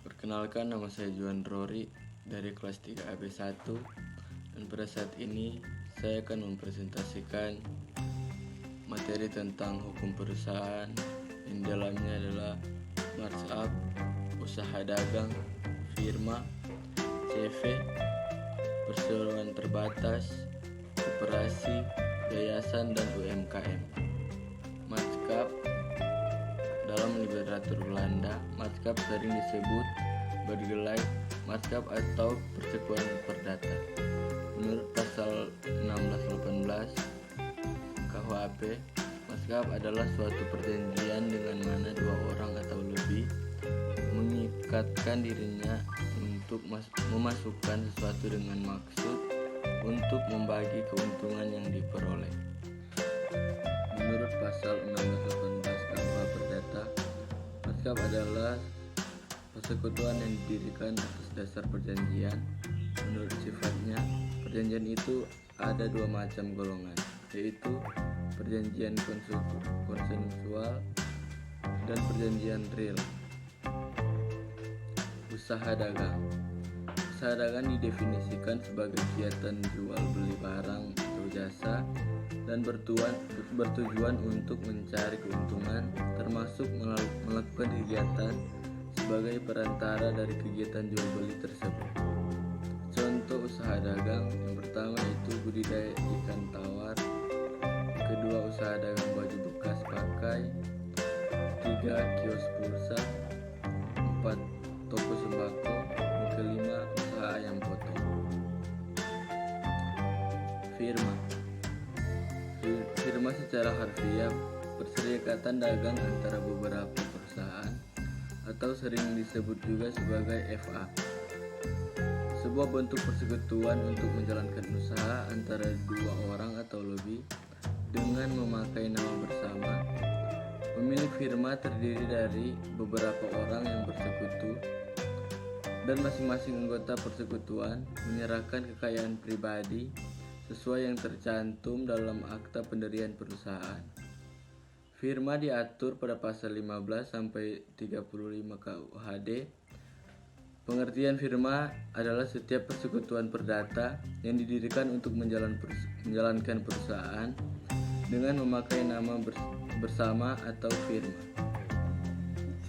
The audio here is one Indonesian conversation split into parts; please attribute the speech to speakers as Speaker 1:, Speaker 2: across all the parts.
Speaker 1: Perkenalkan, nama saya Juan Rory dari kelas 3 AB1, dan pada saat ini saya akan mempresentasikan materi tentang hukum perusahaan yang dalamnya adalah markup, usaha dagang, firma, CV, perseroan terbatas, koperasi, yayasan, dan UMKM. Markup dalam literatur Belanda, markup sering disebut bergelai markup atau persekutuan perdata. Menurut pasal 1618 KUHP, markup adalah suatu perjanjian dengan mana dua orang atau lebih mengikatkan dirinya untuk memasukkan sesuatu dengan maksud untuk membagi keuntungan yang diperoleh. Menurut pasal 1618 KUH Perdata, markup adalah persekutuan yang didirikan atas dasar perjanjian. Menurut sifatnya, perjanjian itu ada dua macam golongan, yaitu perjanjian konsensual dan perjanjian real. Usaha dagang. Usaha dagang didefinisikan sebagai kegiatan jual beli barang atau jasa dan bertujuan untuk mencari keuntungan, termasuk melakukan kegiatan sebagai perantara dari kegiatan jual beli tersebut. Contoh usaha dagang yang pertama yaitu budidaya ikan tawar, kedua usaha dagang baju bekas pakai, 3 kios pulsa, 4 toko sembako, dan kelima usaha ayam potong. Firma secara harfiah perserikatan dagang antara beberapa perusahaan atau sering disebut juga sebagai FA. Sebuah bentuk persekutuan untuk menjalankan usaha antara dua orang atau lebih dengan memakai nama bersama. Pemilik firma terdiri dari beberapa orang yang bersekutu, dan masing-masing anggota persekutuan menyerahkan kekayaan pribadi sesuai yang tercantum dalam akta pendirian perusahaan. Firma diatur pada pasal 15 sampai 35 KUHD. Pengertian firma adalah setiap persekutuan perdata yang didirikan untuk menjalankan perusahaan dengan memakai nama bersama atau firma.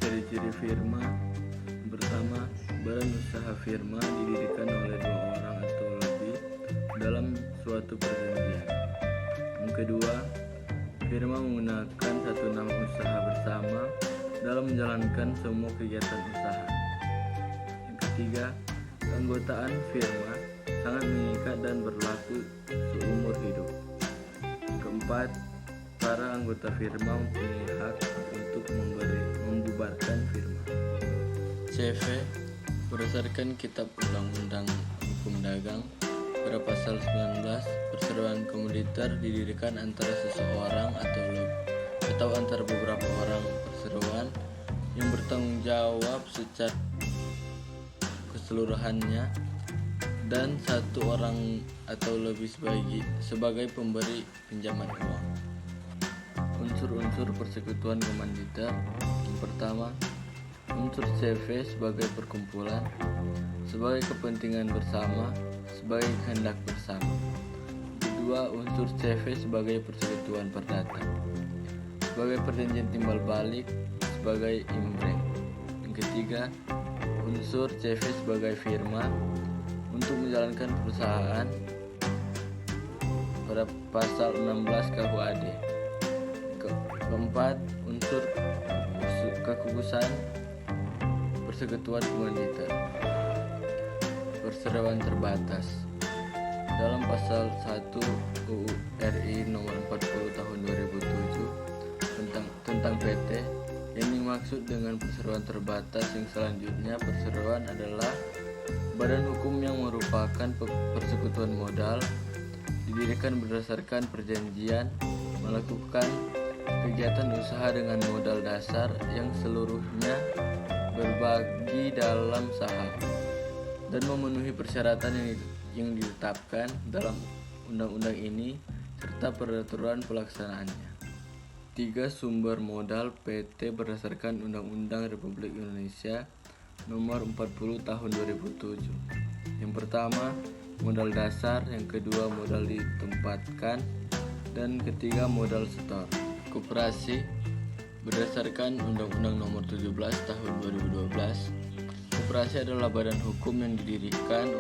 Speaker 1: Ciri-ciri firma. Pertama, badan usaha firma didirikan oleh dua orang atau lebih dalam suatu perjanjian. Yang kedua, firma menggunakan satu nama usaha bersama dalam menjalankan semua kegiatan usaha. Yang ketiga, keanggotaan firma sangat mengikat dan berlaku seumur hidup. Yang keempat, para anggota firma mempunyai hak untuk membubarkan firma. CV berdasarkan Kitab Undang-Undang Hukum Dagang, pada pasal 19, perseroan komoditer didirikan antara seseorang atau antara beberapa orang perseroan yang bertanggung jawab secara keseluruhannya, dan satu orang atau lebih sebagai pemberi pinjaman uang. Unsur-unsur persekutuan komoditer. Yang pertama, unsur CV sebagai perkumpulan, sebagai kepentingan bersama, sebagai kehendak bersama. Kedua, unsur CV sebagai persekutuan perdata, sebagai perjanjian timbal balik, sebagai imbrek. Yang ketiga, unsur CV sebagai firma untuk menjalankan perusahaan pada pasal 16 KUHD. Keempat, unsur kekuasaan persekutuan komoditer. Perseroan terbatas. Dalam pasal 1 UU RI nomor 40 tahun 2007 tentang PT, yang dimaksud dengan perseroan terbatas yang selanjutnya, perseroan adalah badan hukum yang merupakan persekutuan modal, didirikan berdasarkan perjanjian, melakukan kegiatan usaha dengan modal dasar yang seluruhnya berbagi dalam saham dan memenuhi persyaratan yang ditetapkan dalam undang-undang ini serta peraturan pelaksanaannya. 3. Sumber modal PT berdasarkan Undang-Undang Republik Indonesia Nomor 40 Tahun 2007. Yang pertama, modal dasar, yang kedua, modal ditempatkan, dan ketiga, modal setor. Koperasi berdasarkan Undang-Undang Nomor 17 Tahun 2012. Koperasi adalah badan hukum yang didirikan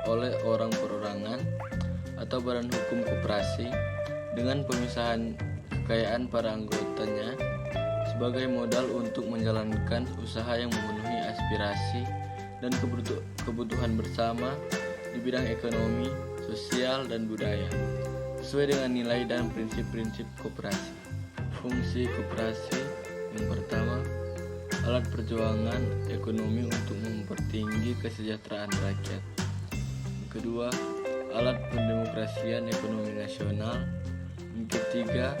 Speaker 1: oleh orang perorangan atau badan hukum koperasi dengan pemisahan kekayaan para anggotanya sebagai modal untuk menjalankan usaha yang memenuhi aspirasi dan kebutuhan bersama di bidang ekonomi, sosial, dan budaya sesuai dengan nilai dan prinsip-prinsip koperasi. Fungsi koperasi yang pertama, alat perjuangan ekonomi untuk mempertinggi kesejahteraan rakyat. Yang kedua, alat pendemokrasian ekonomi nasional. Yang ketiga,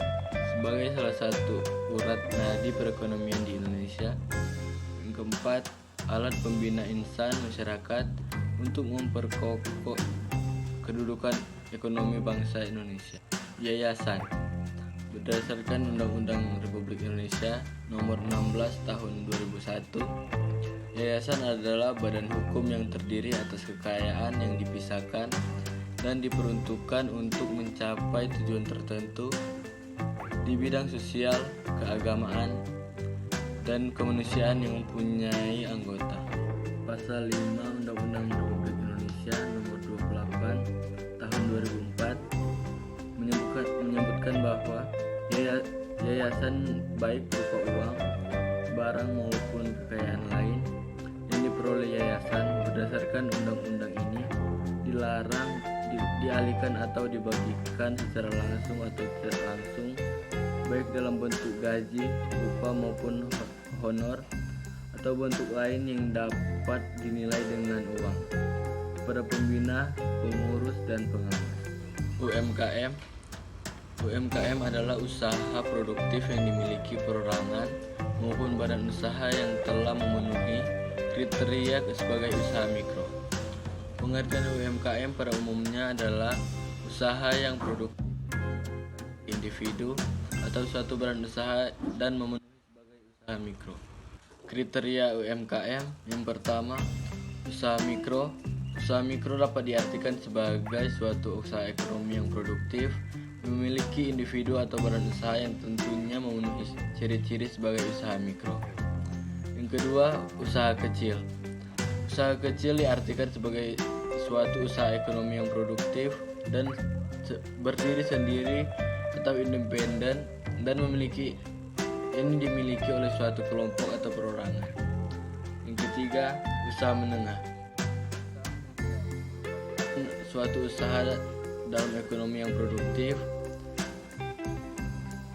Speaker 1: sebagai salah satu urat nadi perekonomian di Indonesia. Yang keempat, alat pembina insan masyarakat untuk memperkokoh kedudukan ekonomi bangsa Indonesia. Yayasan berdasarkan Undang-Undang Republik Indonesia Nomor 16 Tahun 2001, yayasan adalah badan hukum yang terdiri atas kekayaan yang dipisahkan dan diperuntukkan untuk mencapai tujuan tertentu di bidang sosial, keagamaan, dan kemanusiaan yang mempunyai anggota. Pasal 5 Undang-Undang Republik Indonesia Nomor 28 Tahun 2004 menyebutkan bahwa yayasan baik berupa uang, barang maupun kekayaan lain yang diperoleh yayasan berdasarkan undang-undang ini dilarang dialihkan atau dibagikan secara langsung atau tidak langsung, baik dalam bentuk gaji, upah maupun honor atau bentuk lain yang dapat dinilai dengan uang, kepada pembina, pengurus, dan pengawas. UMKM adalah usaha produktif yang dimiliki perorangan maupun badan usaha yang telah memenuhi kriteria sebagai usaha mikro. Pengertian UMKM pada umumnya adalah usaha yang produktif individu atau suatu badan usaha dan memenuhi sebagai usaha mikro. Kriteria UMKM yang pertama, usaha mikro. Usaha mikro dapat diartikan sebagai suatu usaha ekonomi yang produktif, memiliki individu atau badan usaha yang tentunya memenuhi ciri-ciri sebagai usaha mikro. Yang kedua, usaha kecil. Usaha kecil diartikan sebagai suatu usaha ekonomi yang produktif dan berdiri sendiri atau independen dan dimiliki oleh suatu kelompok atau perorangan. Yang ketiga, usaha menengah. Suatu usaha dalam ekonomi yang produktif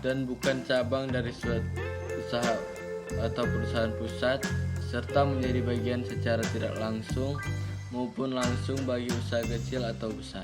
Speaker 1: dan bukan cabang dari suatu usaha atau perusahaan pusat, serta menjadi bagian secara tidak langsung maupun langsung bagi usaha kecil atau besar.